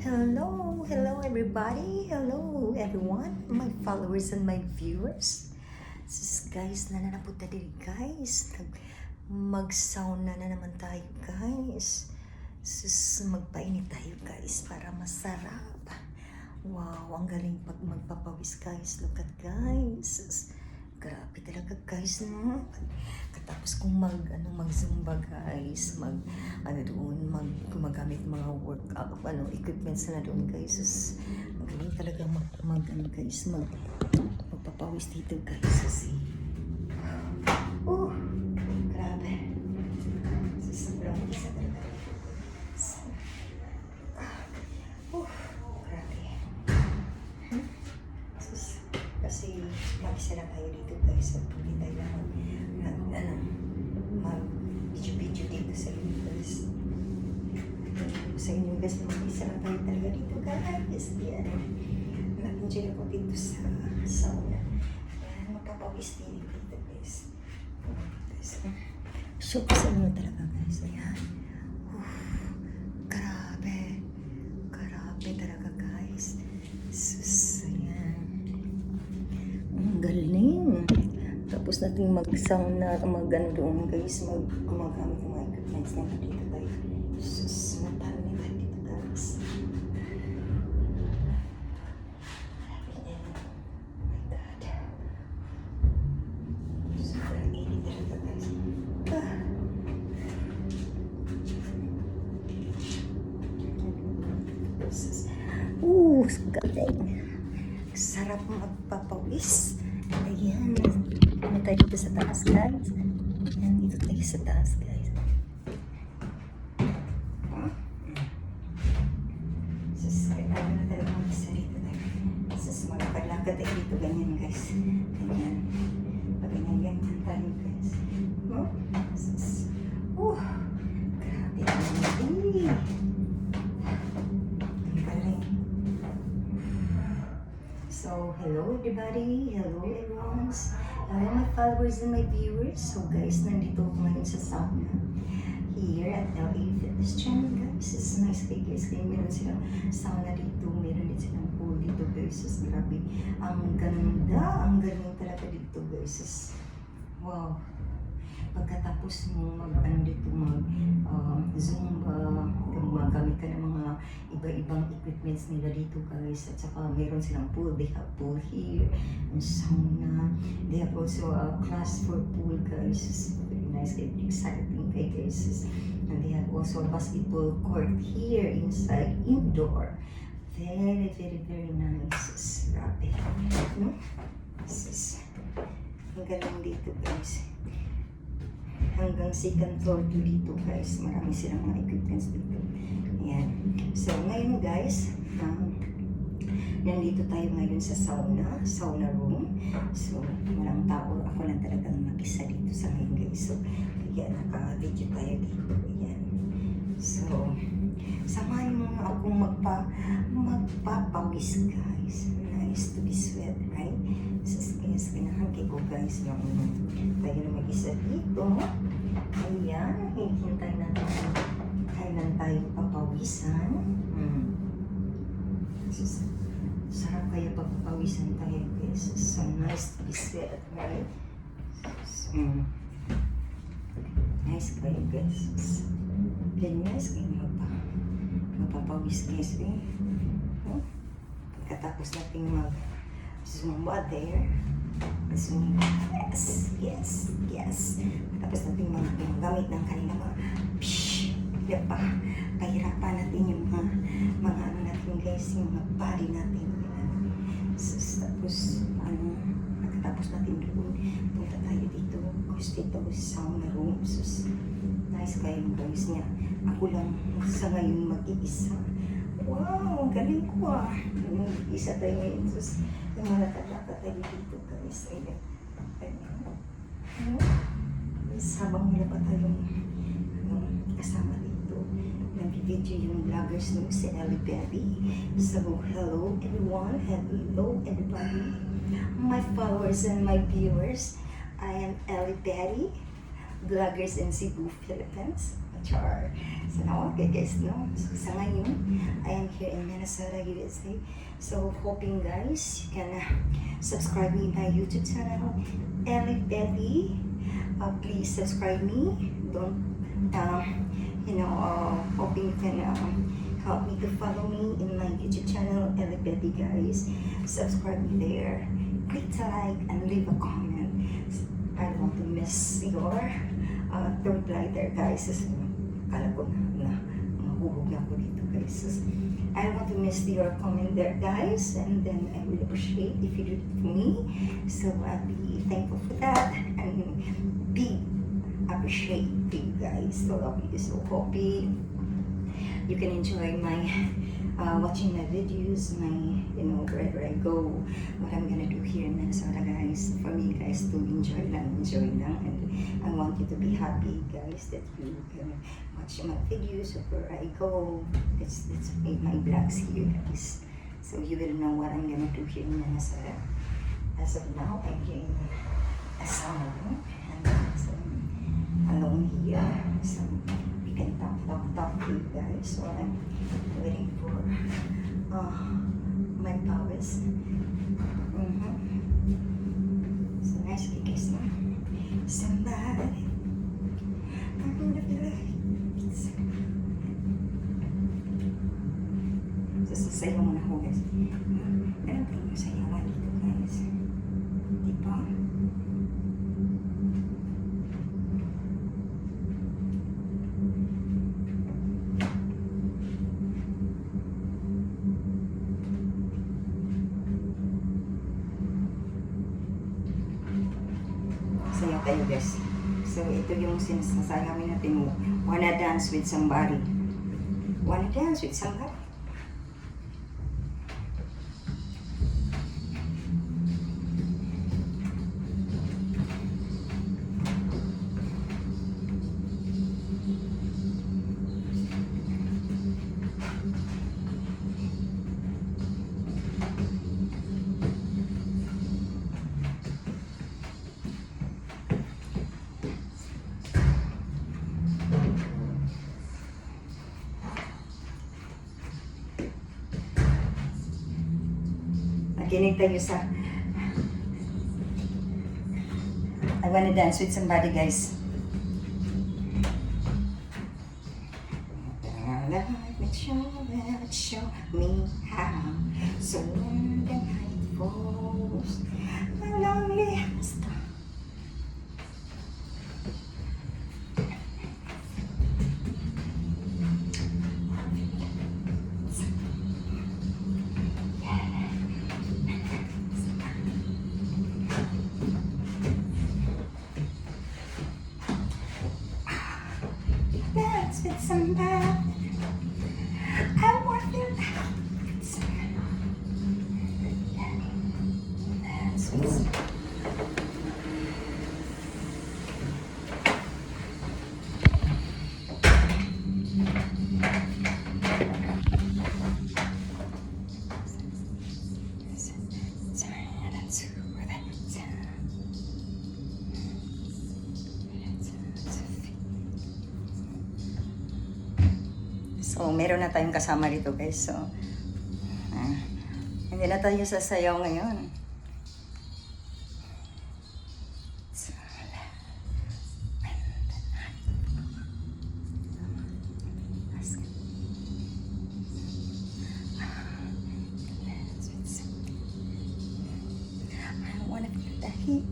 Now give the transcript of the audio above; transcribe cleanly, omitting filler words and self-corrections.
Hello everybody, hello everyone, my followers and my viewers. Sus guys, nananapunta din guys. Mag-sauna na naman tayo guys. Sus, magpainit tayo guys para masarap. Wow, ang galing pag magpapawis guys. Look at guys. Sus, grabe talaga guys, no? Katapos kong mag-zumba guys, gumagamit mga workout, equipments na doon guys. Sus, ang galing talaga magpapawis dito guys. Sus, grabe. Sus, sobrang isa talaga. Grabe. Sus, kasi mag-isa na tayo dito guys. At hindi tayo mag-video dito sa inyo guys. Sa inyo guys, mag-isa na tayo talaga dito guys. Yan. Nag-enjoy ako dito sa sauna. Yan, magpapawis din dito guys. Show ko sa inyo talaga guys. Ayan. Grabe. Grabe talaga guys. Sus, ayan. Ang galing. Tapos natin mag-sauna, doon guys, gumagamit ng mga equipments na dito guys. Sus, matalo nila dito guys. Oh my God. Sobrang init talaga guys. Galing. Sarap magpapawis. Ayan. Ano tayo dito sa taas guys? Ayan, dito tayo sa taas guys. Sus, kailangan na talaga mag-isa dito tayo. Sus, magpalakad tayo dito ganyan guys. Ganyan. Pag-ganyan tayo guys. Sus. Grabe naman. So, hello everybody, hello everyone, hello my followers and my viewers. So guys, nandito ako ngayon sa sauna here at LA Fitness Channel guys. It's nice kay guys, kaya meron silang sauna dito, meron din silang pool dito guys. It's grabe, ang ganda, ang galing talaga dito guys. Wow. Pagkatapos mo zumba, gumagamit ka ng mga iba-ibang equipments nila dito guys. At saka meron silang pool, they have pool here, and sauna. They have also a class for pool guys. It's very nice, exciting guys. And they have also a basketball court here inside, indoor. Very, very, very nice. Grabe. No? Ang galing dito guys. Hanggang second floor to dito guys. Marami silang mga equipments dito. Ayan. So ngayon guys, nandito tayo ngayon sa sauna room. So walang tao. Ako lang talagang mag-isa dito sa ngayon guys. So kaya naka-video tayo dito. Ayan. So samahan mo nga akong magpapawis guys. Nice to be sweat, right? So guys, kinahangki ko guys yung tayo na mag-isa dito. Ayan, hintay natin kailan tayo papawisan. Sarap kaya papawisan tayo guys. So nice to be sweat, right? Nice kayo guys. Very nice kayo magpapawis guys. Pagkatapos natin mag-zumba there. Zumba. Yes. Tapos natin gamit ng kanina pahirapan natin yung mga ano natin guys, yung mga body natin. Tapos pagkatapos natin doon, punta tayo dito. Gusto dito sa sauna room. Nice kayo guys niya. Ako lang sa ngayon mag-iisa. Wow, galing ko Isa tayo ngayon. Yung mga nakalaka tayo dito guys. Ayan. Habang nila pa tayong kasama dito. Nag-video yung vloggers nung si Ellie Berry. So, hello everyone. Hello everybody. My followers and my viewers. I am Ellie Berry, vloggers in Cebu, Philippines. Char. Sana okay guys, no? So sa ngayon, I am here in Minnesota, USA. So hoping guys, you can subscribe me my YouTube channel, Ellie Betty. Please subscribe me. Don't, hoping you can help me to follow me in my YouTube channel, Ellie Betty guys. Subscribe me there. Click to like and leave a comment. I don't want to miss your third lighter guys. Kala ko na mahuhog na ako dito guys. I don't want to miss your comment there guys, and then I will appreciate if you do it for me. So I'll be thankful for that and be appreciate you guys. So I'll be so happy you can enjoy my watching my videos, my wherever I go, what I'm gonna do here in Minnesota guys. For me guys to enjoy lang, and I want you to be happy guys that you can watch my videos of where I go. Let's make my vlogs here guys, so you will know what I'm gonna do here in Minnesota. As of now, I'm here in a summer and so I'm alone here, so we can talk to you guys while I'm waiting for my powers. So nice guys, no? Somebody, I'm gonna be like it's... So sasayaw muna ako guys. Meron po yung sayawan dito guys. Diba? Sayaw tayo guys. So ito yung sinasayawin natin mo. Wanna dance with somebody. Wanna dance with somebody. Nakinig tayo sa I wanna dance with somebody guys. Show me how. So when the night falls, my lonely star. Dance with somebody. I want to dance. Dance with somebody. So, meron na tayong kasama dito guys. So, hindi na tayo sasayaw ngayon. So, I wanna feel the heat.